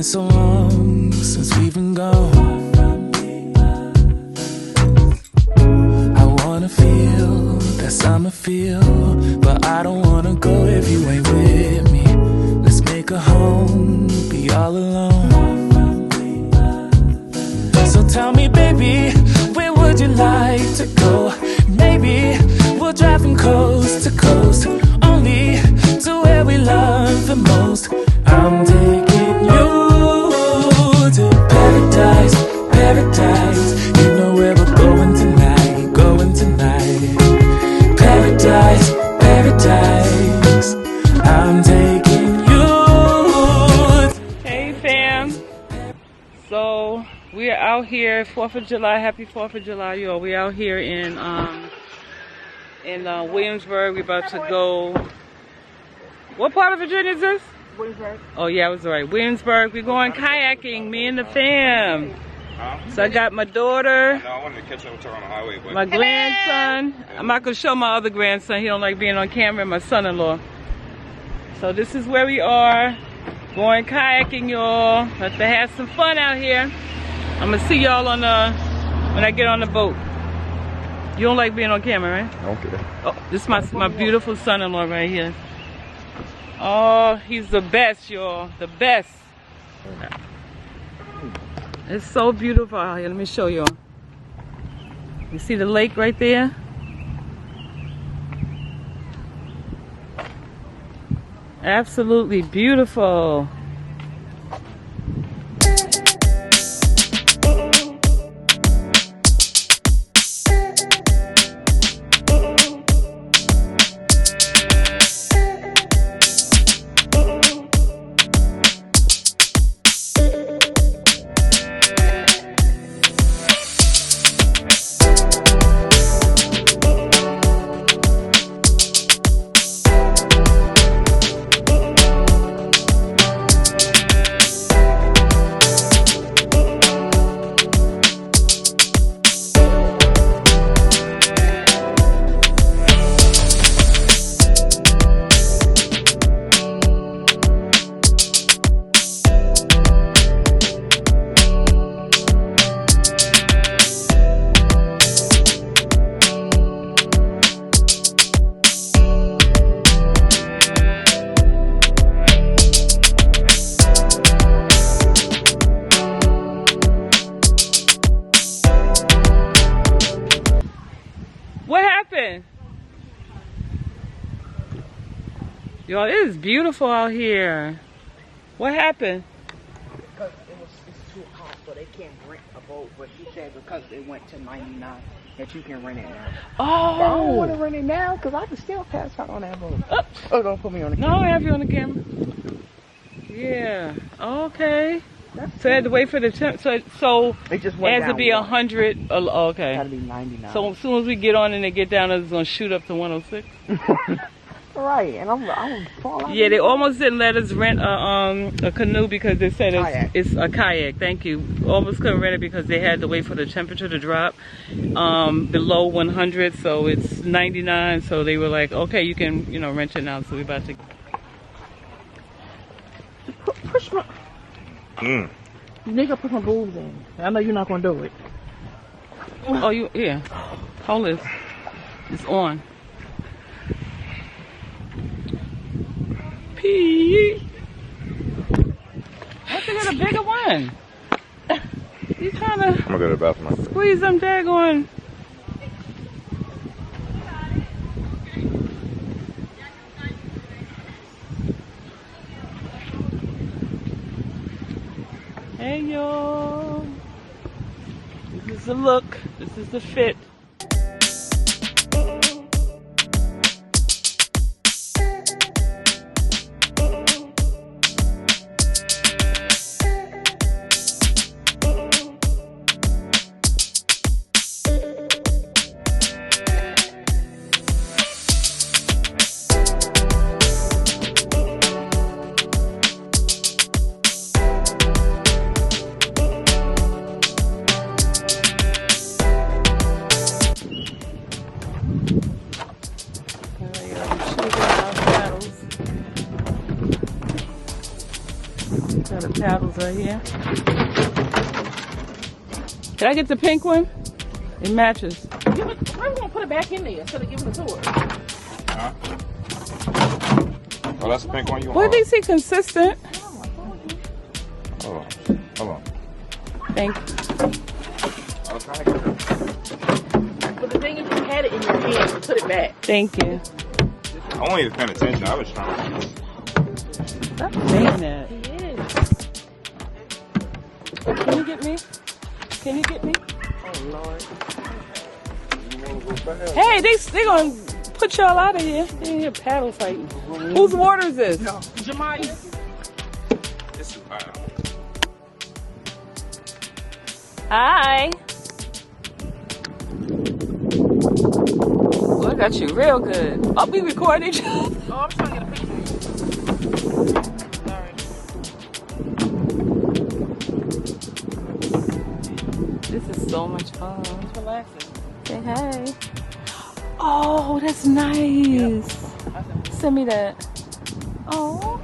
so long since we've been gone. I wanna feel that summer feel, but I don't wanna go if you ain't with me. Let's make a home, be all alone. So tell me, baby, where would you like to go? Maybe we'll drive from coast to coast, only to where we love the most. I'm taking you to paradise, paradise. You know where we're going tonight, going tonight. Paradise, paradise. I'm taking you. Hey fam. So we are out here, 4th of July. Happy 4th of July, y'all. We out here in Williamsburg. We're about to go. What part of Virginia is this? Williamsburg. Oh yeah, I was right. Williamsburg. We're going kayaking, me and the fam. So I got my daughter, No, I wanted to catch up with her on the highway, but my grandson. I'm not gonna show my other grandson. He don't like being on camera. And my son-in-law. So this is where we are, going kayaking, y'all. Let's have some fun out here. I'm gonna see y'all on when I get on the boat. You don't like being on camera, right? I don't care. Oh, this is my beautiful son-in-law right here. Oh, he's the best, y'all. The best. It's so beautiful out here. Let me show y'all. You see the lake right there? Absolutely beautiful. What happened? Y'all, it is beautiful out here. What happened? Because it's too hot, so they can't rent a boat. But she said because it went to 99 that you can rent it now. Oh. But I don't want to rent it now because I can still pass out on that boat. Oh, don't put me on the No, camera. I have you on the camera. Yeah. Okay. So I had to wait for the temp. So It just it went has to down be one. 100. Oh, okay. Gotta be 99. So as soon as we get on and they get down, it's gonna shoot up to 106. Right, and I'm fall out. Yeah, they almost didn't let us rent a canoe because they said Kayak. it's a kayak. Thank you. Almost couldn't rent it because they had to wait for the temperature to drop below 100. So it's 99. So they were like, okay, you can rent it now. So we about to. Push my. You nigga put my boobs in. I know you're not gonna do it. Oh, yeah. Hold this. It's on. Pee. I have to get a bigger one. You trying to I'm gonna go to the bathroom. squeeze them daggone. Hey y'all. This is the look. This is the fit. Got the paddles right here. Did I get the pink one? It matches. Why are we gonna put it back in there instead of giving it to her? Huh? Oh, that's the pink one you want? Well, they say consistent. Hold on. Hold on. Thank you. I was trying to get it. But the thing is, you had it in your hand, so put it back. Thank you. I wasn't even paying attention. I was trying to. Stop saying that. He is. Can you get me? Can you get me? Oh, Lord. Hey, they gonna put y'all out of here. They in here paddle fighting. Whose water is this? Jemiah. This is bad. Hi. Well, I got you real good. I'll be recording each other. Oh, I'm trying to get a picture of you. Sorry. This is so much fun. It's relaxing. Say hey. Oh, that's nice. Send me that. Oh.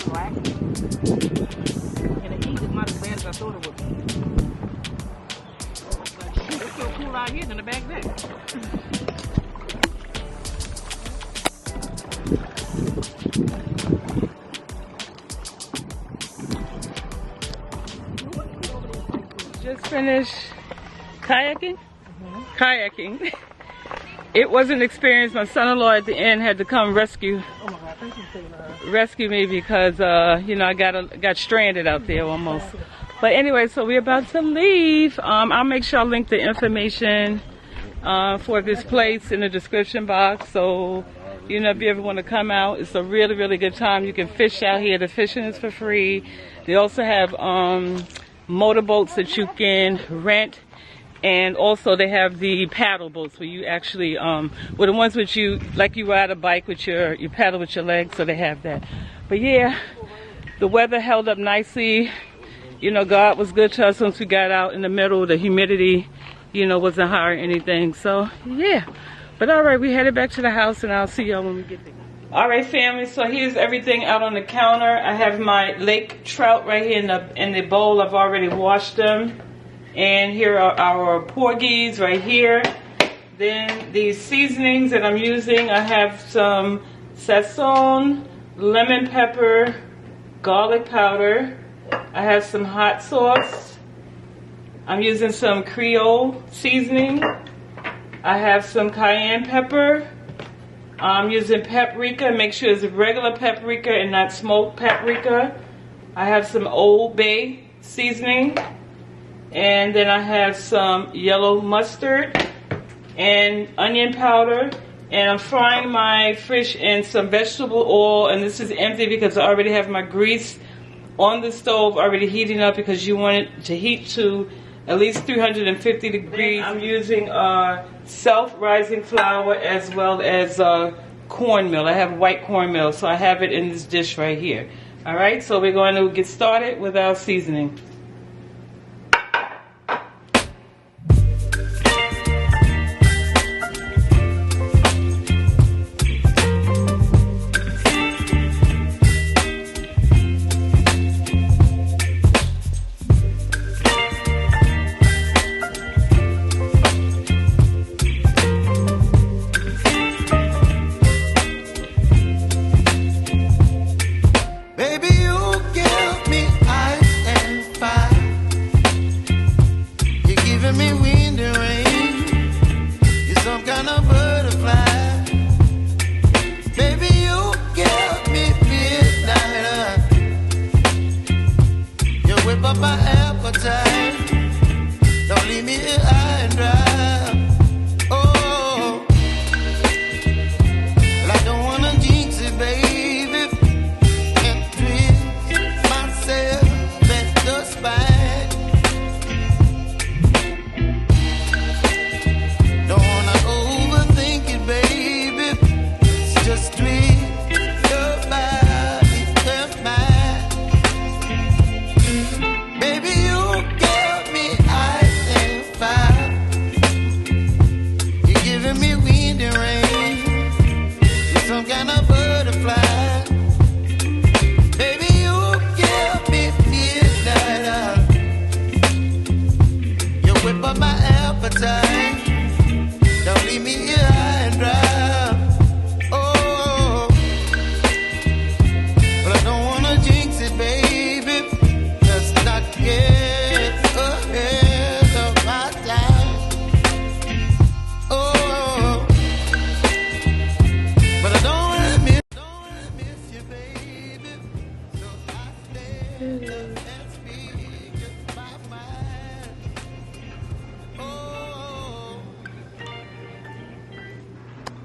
Relaxing. And the heat is not as bad as I thought it would be. Like, shoot, it's so cool out here than the back there. Just finished kayaking. Kayaking. It was an experience. My son-in-law at the end had to come rescue Oh my God, thank you for taking her. rescue me because you know I got stranded out there almost. But anyway, so we're about to leave. I'll make sure I link the information for this place in the description box. So you know if you ever want to come out, it's a really, really good time. You can fish out here. The fishing is for free. They also have motorboats that you can rent. And also they have the paddle boats where you actually, well the ones which you, like you ride a bike with you paddle with your legs, so they have that. But yeah, the weather held up nicely. You know, God was good to us once we got out in the middle. The humidity, you know, wasn't high or anything. So yeah, but all right, we headed back to the house and I'll see y'all when we get there. All right, family, so here's everything out on the counter. I have my lake trout right here in the bowl. I've already washed them. And here are our porgies right here. Then these seasonings that I'm using, I have some sazon, lemon pepper, garlic powder. I have some hot sauce. I'm using some Creole seasoning. I have some cayenne pepper. I'm using paprika. Make sure it's regular paprika and not smoked paprika. I have some Old Bay seasoning. And then I have some yellow mustard and onion powder. And I'm frying my fish in some vegetable oil. And this is empty because I already have my grease on the stove already heating up because you want it to heat to at least 350 degrees. I'm using self-rising flour as well as cornmeal. I have white cornmeal, so I have it in this dish right here. All right, so we're going to get started with our seasoning. Baby, you give me ice and fire.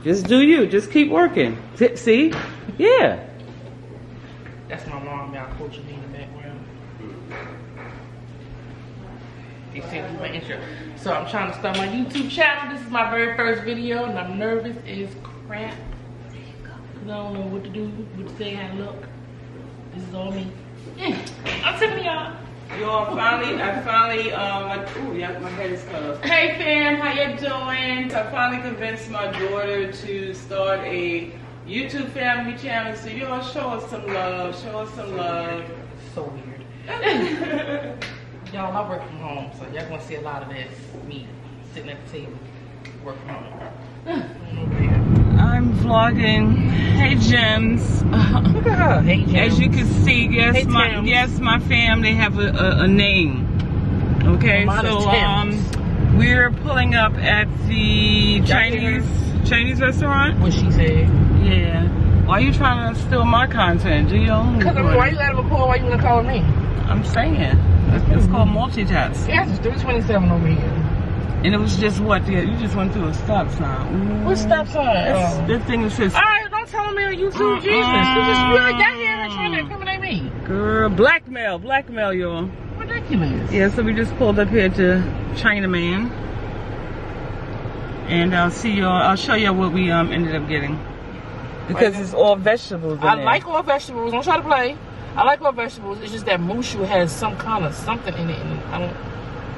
Just do you. Just keep working. See? Yeah. That's my mom, y'all. Coaching me in the background. They sent me my intro. So I'm trying to start my YouTube channel. This is my very first video, and I'm nervous as crap. Cause I don't know what to do, what to say, how to look. This is all me. I'm tipping y'all. Y'all I finally, ooh, yeah, my head is cut off. Hey fam, how you doing? I finally convinced my daughter to start a YouTube family channel. So y'all show us some love. Show us some love. So weird. Y'all, I work from home, so y'all gonna see a lot of this. Me sitting at the table, work from home. I'm vlogging. Hey Gems. Look at her. Hey Gems. As you can see, yes, Hey, my family have a name. Okay, we're pulling up at the Chinese restaurant. What she said? Yeah. Why are you trying to steal my content? Do your own. Cause why you let him record? Why you gonna call me? I'm saying it's called multitask. Yes, it's 327 over here. And it was just what? You just went through a stop sign. Ooh. What stop sign? This thing that says. Alright, don't tell me on YouTube, Jesus. You just really got here and trying to incriminate me. Girl, blackmail, y'all. Ridiculous. Yeah, so we just pulled up here to Chinaman. And I'll show y'all what we ended up getting. Because it's all vegetables in I there. like all vegetables. Don't try to play. I like all vegetables. It's just that mushu has some kind of something in it, and I don't.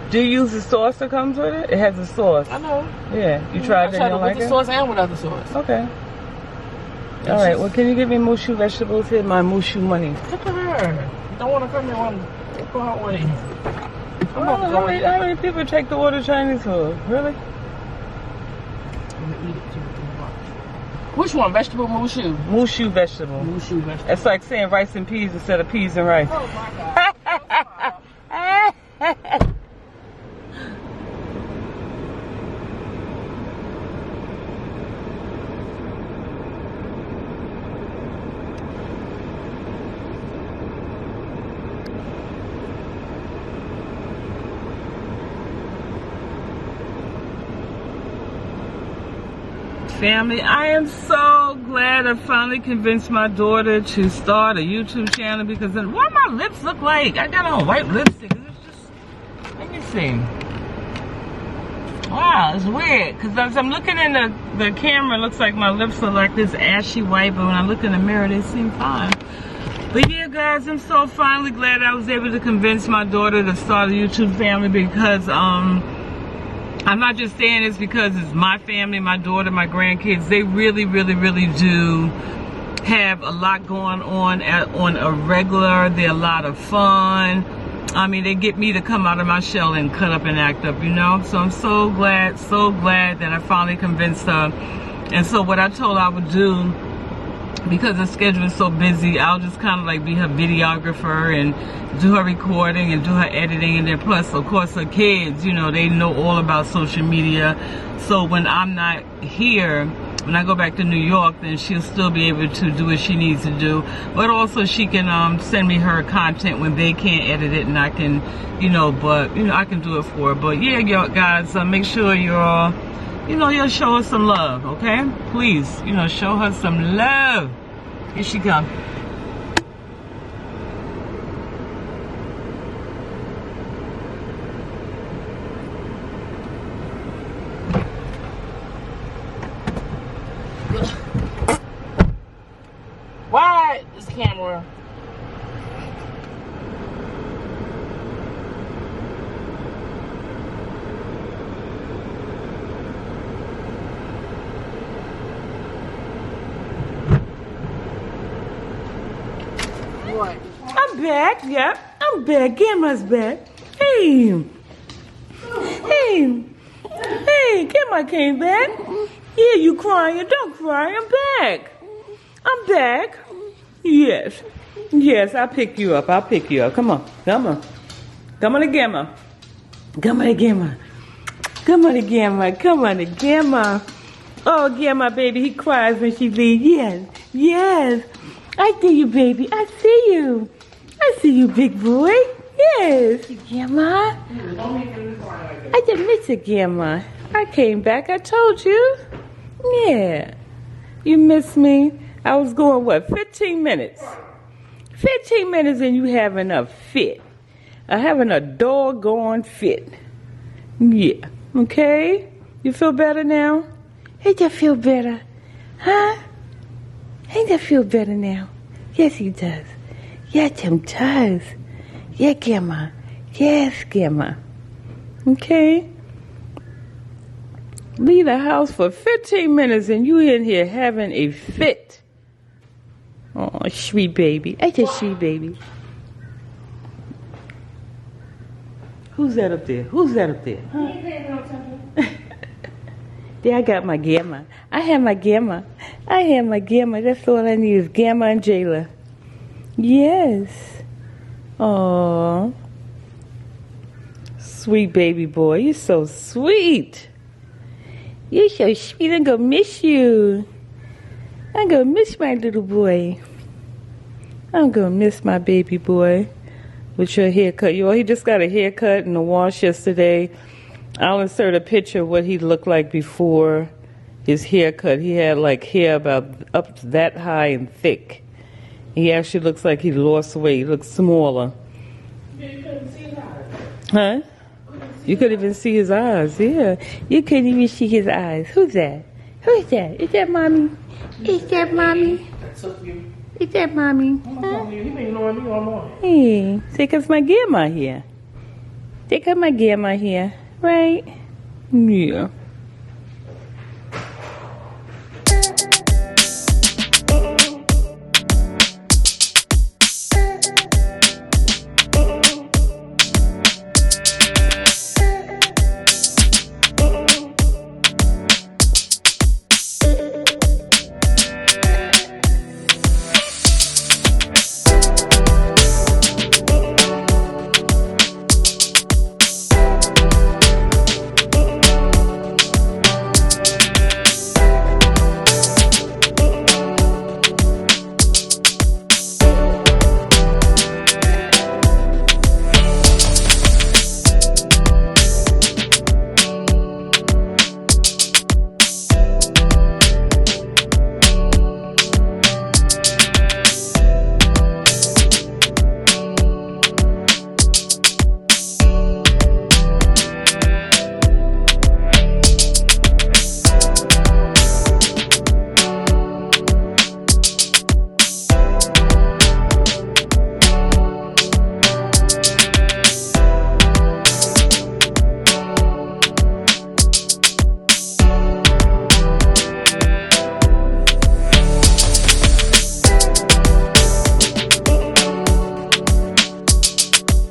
Do you use the sauce that comes with it? It has a sauce. I know. Yeah, you tried that. I tried You it like with the it? sauce and without the sauce. Okay. All right. Well, can you give me mushu vegetables? Here, my mushu money. Look at her. Don't want to come here one. Go out way. I'm about to go in. How many people take the order Chinese food? Really? I'm gonna eat it too. Which one? Vegetable mushu? Mushu vegetable. Mushu vegetable. It's like saying rice and peas instead of peas and rice. Oh my God. Family, I am so glad I finally convinced my daughter to start a YouTube channel because then what my lips look like? I got on white lipstick. It's just, let me see. Wow, it's weird because as I'm looking in the camera, it looks like my lips are like this ashy white, but when I look in the mirror, they seem fine. But yeah, guys, I'm so finally glad I was able to convince my daughter to start a YouTube family because I'm not just saying this because it's my family, my daughter, my grandkids. They really, really, really do have a lot going on a regular. They're a lot of fun. I mean, they get me to come out of my shell and cut up and act up, you know? So I'm so glad that I finally convinced her. And so what I told her I would do, because the schedule is so busy, I'll just kind of like be her videographer and do her recording and do her editing, and then plus of course her kids, you know, they know all about social media. So when I'm not here, when I go back to New York, then she'll still be able to do what she needs to do. But also she can send me her content when they can't edit it, and I can, you know, I can do it for her. But yeah, y'all guys, make sure you're you'll show her some love, okay? Please, show her some love. Here she comes. Why is camera? What? I'm back, yep. I'm back. Grandma's back. Hey. Grandma came back. Yeah, you crying. Don't cry. I'm back. I'm back. Yes, I'll pick you up. Come on to Grandma. Come on to Grandma. Oh, Grandma, baby, he cries when she leaves. Yes. I see you, baby. I see you, big boy. Yes, Grandma. I just miss you, Grandma. I came back. I told you. Yeah. You miss me? I was going, what, 15 minutes? 15 minutes and you having a fit. Having a doggone fit. Yeah. Okay? You feel better now? Ain't that feel better? Huh? Ain't that feel better now? Yes, he does. Yes, him does. Yeah, Gamma. Yes, Gamma. Okay? Leave the house for 15 minutes and you in here having a fit. Oh, sweet baby. Ain't that sweet baby? Who's that up there? Who's that up there? Huh? There, I got my Gamma. I have my Gamma. I have my Gamma. That's all I need is Gamma and Jayla. Yes. Aww. Sweet baby boy. You're so sweet. You're so sweet. I'm going to miss you. I'm going to miss my little boy. I'm going to miss my baby boy with your haircut. He just got a haircut in the wash yesterday. I'll insert a picture of what he looked like before his haircut. He had like hair about up that high and thick. He actually looks like he lost weight. He looks smaller. You couldn't see his eyes. Huh? You couldn't even see his eyes. Yeah. You couldn't even see his eyes. Who's that? Who's that? Is that mommy? Is that mommy? That took you. Is that mommy? I'm telling you, he been ignoring me all morning. Hey, say, 'cause my Gamma here. Say, 'cause my Gamma here. Right? Yeah.